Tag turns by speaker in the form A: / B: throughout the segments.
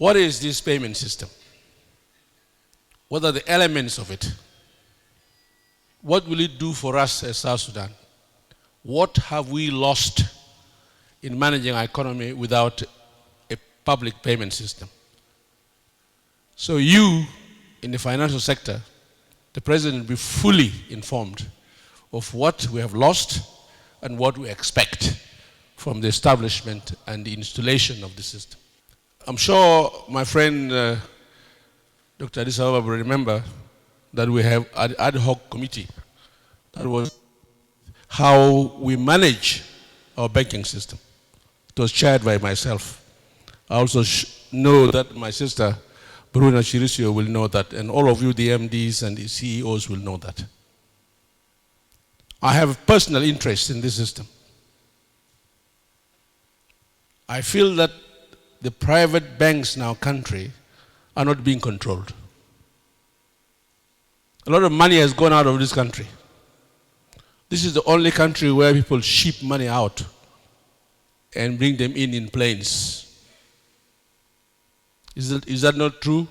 A: What is this payment system? What are the elements of it? What will it do for us as South Sudan? What have we lost in managing our economy without a public payment system? So you, in the financial sector, the President will be fully informed of what we have lost and what we expect from the establishment and the installation of the system. I'm sure my friend Dr. Adisa will remember that we have an ad hoc committee that was how we manage our banking system. It was chaired by myself. I also know that my sister, Bruna Chirisio, will know that, and all of you, the MDs and the CEOs, will know that. I have personal interest in this system. I feel that the private banks in our country are not being controlled. A lot of money has gone out of this country. This is the only country where people ship money out and bring them in planes. Is that not true?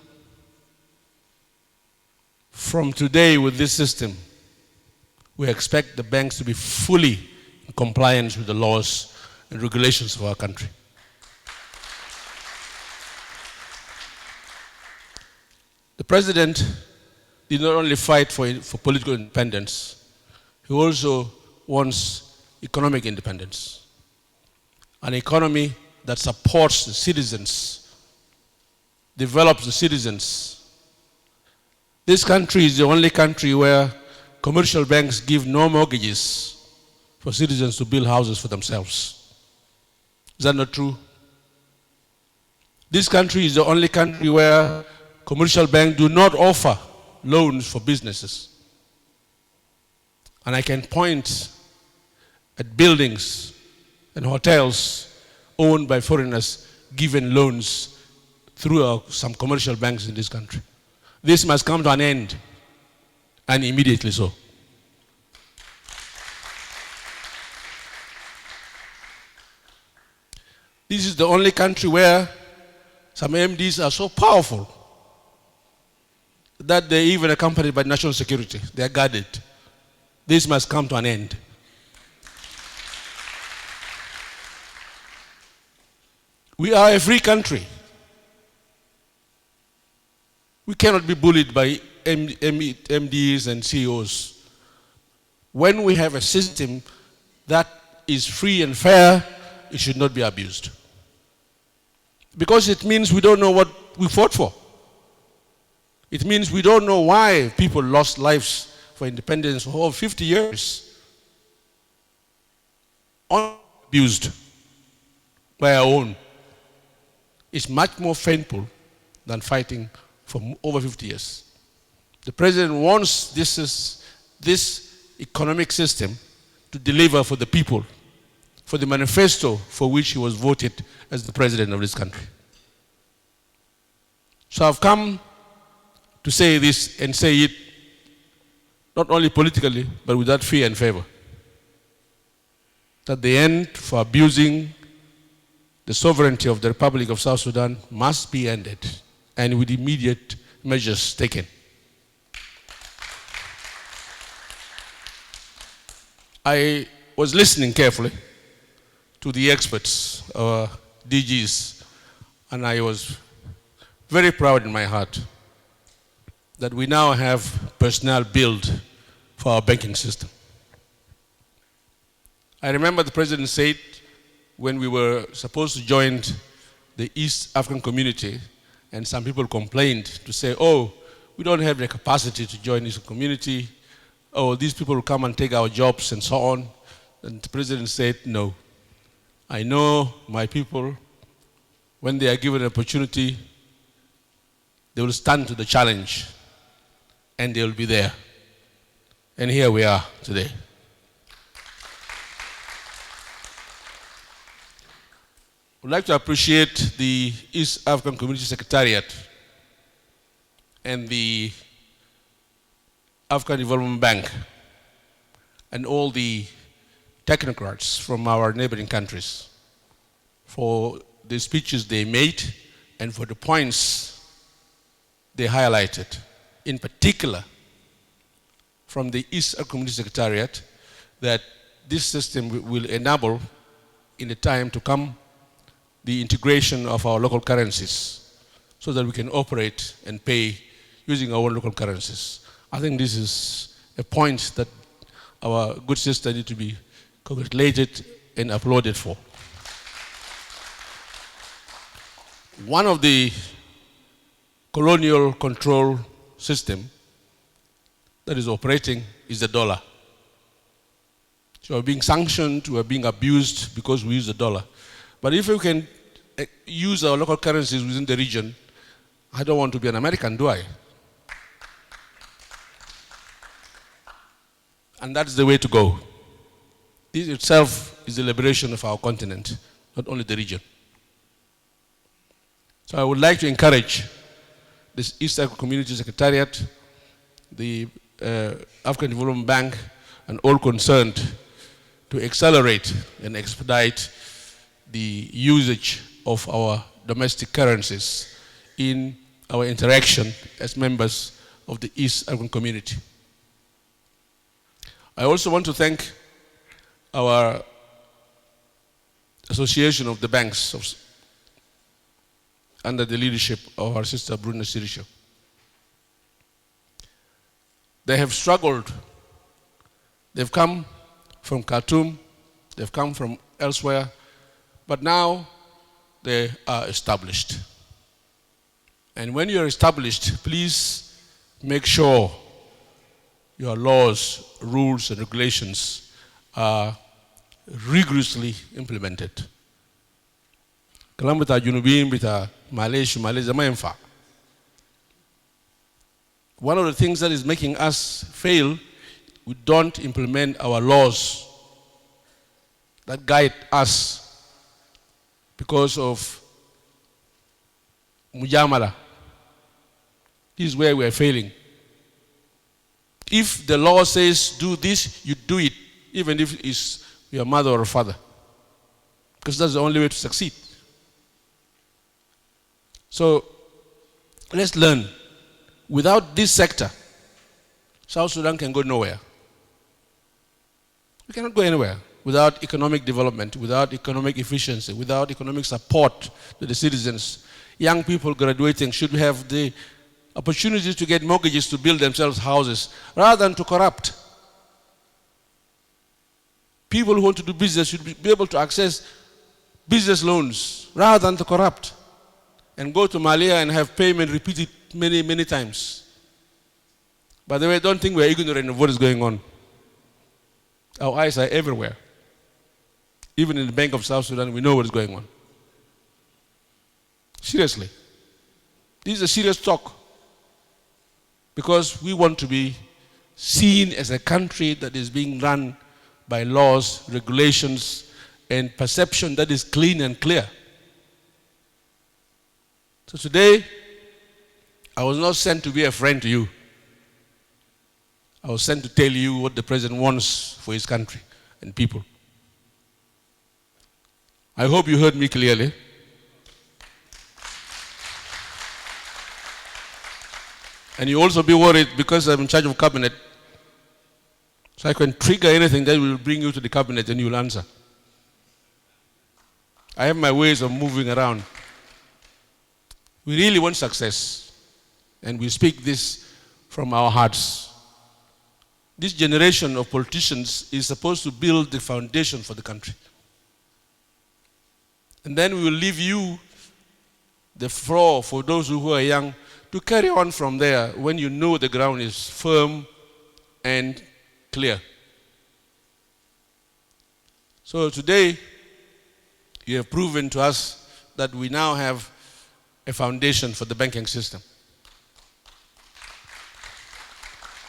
A: From today, with this system, we expect the banks to be fully in compliance with the laws and regulations of our country. The President did not only fight for political independence, he also wants economic independence. An economy that supports the citizens, develops the citizens. This country is the only country where commercial banks give no mortgages for citizens to build houses for themselves. Is that not true? This country is the only country where commercial banks do not offer loans for businesses. And I can point at buildings and hotels owned by foreigners given loans through some commercial banks in this country. This must come to an end, and immediately so. This is the only country where some MDs are so powerful that they're even accompanied by national security. They are guarded. This must come to an end. We are a free country. We cannot be bullied by MDs and CEOs. When we have a system that is free and fair, it should not be abused. Because it means we don't know what we fought for. It means we don't know why people lost lives for independence for over 50 years. Abused by our own. It's much more painful than fighting for over 50 years. The President wants this economic system to deliver for the people, for the manifesto for which he was voted as the President of this country. So I've come to say this and say it not only politically, but without fear and favor. That the end for abusing the sovereignty of the Republic of South Sudan must be ended, and with immediate measures taken. I was listening carefully to the experts, DGs, and I was very proud in my heart that we now have personnel built for our banking system. I remember the President said when we were supposed to join the East African community, and some people complained to say, oh, we don't have the capacity to join this community. Oh, these people will come and take our jobs and so on. And the President said, no. I know my people, when they are given an opportunity, they will stand to the challenge and they will be there. And here we are today. I would like to appreciate the East African Community Secretariat and the African Development Bank and all the technocrats from our neighboring countries for the speeches they made and for the points they highlighted. In particular, from the East Community Secretariat, that this system will enable, in the time to come, the integration of our local currencies so that we can operate and pay using our own local currencies. I think this is a point that our good sister need to be congratulated and applauded for. One of the colonial control system that is operating is the dollar. So we're being sanctioned, we're being abused because we use the dollar. But if we can use our local currencies within the region, I don't want to be an American, do I? And that's the way to go. This itself is the liberation of our continent, not only the region. So I would like to encourage this East African Community Secretariat, the African Development Bank, and all concerned to accelerate and expedite the usage of our domestic currencies in our interaction as members of the East African community. I also want to thank our Association of the Banks under the leadership of our sister Bruna Sirisha. They have struggled. They've come from Khartoum, they've come from elsewhere, but now they are established. And when you're established, please make sure your laws, rules, and regulations are rigorously implemented. Kalam Junubin bita Malaysia maemfa. One of the things that is making us fail, we don't implement our laws that guide us because of mujamala. This is where we are failing. If the law says do this, you do it, even if it's your mother or father, because that's the only way to succeed. So let's learn. Without this sector, South Sudan can go nowhere. We cannot go anywhere without economic development, without economic efficiency, without economic support to the citizens. Young people graduating should have the opportunities to get mortgages to build themselves houses rather than to corrupt. People who want to do business should be able to access business loans rather than to corrupt and go to Malia and have payment repeated many, many times. By the way, don't think we're ignorant of what is going on. Our eyes are everywhere. Even in the Bank of South Sudan, we know what is going on. Seriously. This is a serious talk. Because we want to be seen as a country that is being run by laws, regulations, and perception that is clean and clear. So today, I was not sent to be a friend to you. I was sent to tell you what the president wants for his country and people. I hope you heard me clearly. And you also be worried because I'm in charge of cabinet. So I can trigger anything that will bring you to the cabinet and you'll answer. I have my ways of moving around. We really want success. And we speak this from our hearts. This generation of politicians is supposed to build the foundation for the country. And then we will leave you the floor for those who are young to carry on from there when you know the ground is firm and clear. So today, you have proven to us that we now have a foundation for the banking system.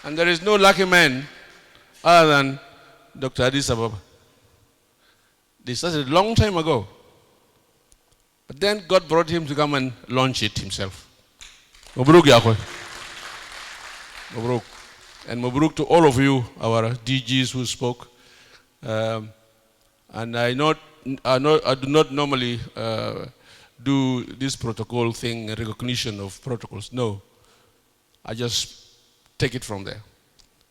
A: And there is no lucky man other than Dr. Addis Ababa. This started a long time ago. But then God brought him to come and launch it himself. Mabruk Yakoy. Mabruk. And Mabruk to all of you, our DGs who spoke. And I do not normally do this protocol thing, recognition of protocols. No, I just take it from there.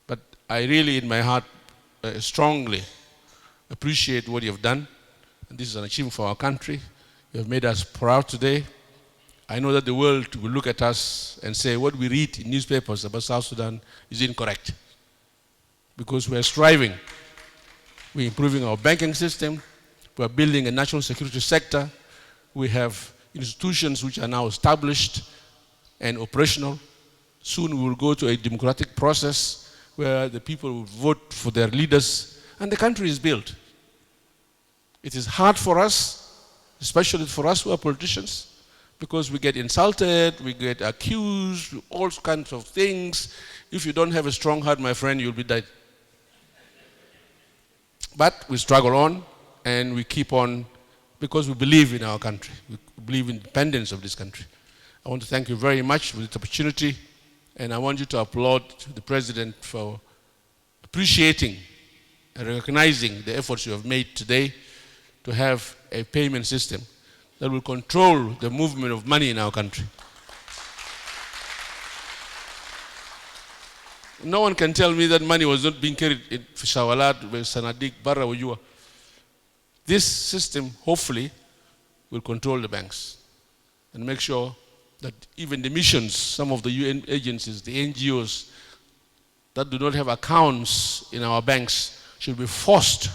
A: But I really, in my heart, strongly appreciate what you have done. And this is an achievement for our country. You have made us proud today. I know that the world will look at us and say what we read in newspapers about South Sudan is incorrect. Because we are striving. We're improving our banking system. We are building a national security sector. We have institutions which are now established and operational. Soon we will go to a democratic process where the people will vote for their leaders, and the country is built. It is hard for us, especially for us who are politicians, because we get insulted, we get accused, all kinds of things. If you don't have a strong heart, my friend, you'll be dead. But we struggle on, and we keep on, because we believe in our country. We believe in the independence of this country. I want to thank you very much for this opportunity, and I want you to applaud the President for appreciating and recognizing the efforts you have made today to have a payment system that will control the movement of money in our country. No one can tell me that money was not being carried in Fishawalat, Sanadik, Barra, Ujua. This system, hopefully, will control the banks and make sure that even the missions, some of the UN agencies, the NGOs that do not have accounts in our banks should be forced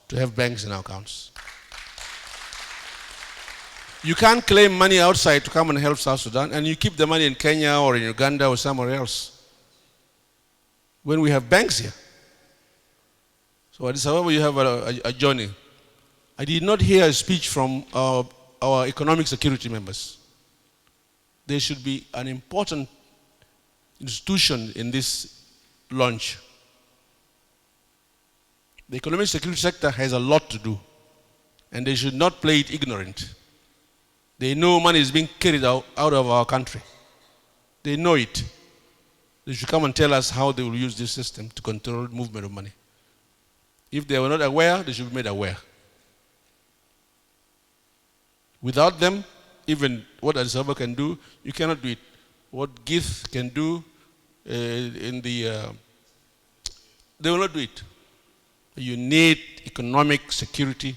A: to have banks in our accounts. You can't claim money outside to come and help South Sudan, and you keep the money in Kenya or in Uganda or somewhere else, when we have banks here. So Addis Ababa, you have a journey. I did not hear a speech from our economic security members. There should be an important institution in this launch. The economic security sector has a lot to do, and they should not play it ignorant. They know money is being carried out of our country. They know it. They should come and tell us how they will use this system to control movement of money. If they were not aware, they should be made aware. Without them, even what Addis Ababa can do, you cannot do it. What GIF can do, they will not do it. You need economic security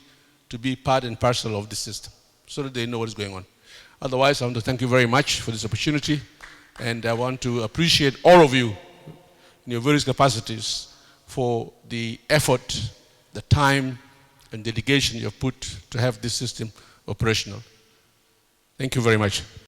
A: to be part and parcel of the system, so that they know what is going on. Otherwise, I want to thank you very much for this opportunity, and I want to appreciate all of you in your various capacities for the effort, the time, and dedication you have put to have this system operational. Thank you very much.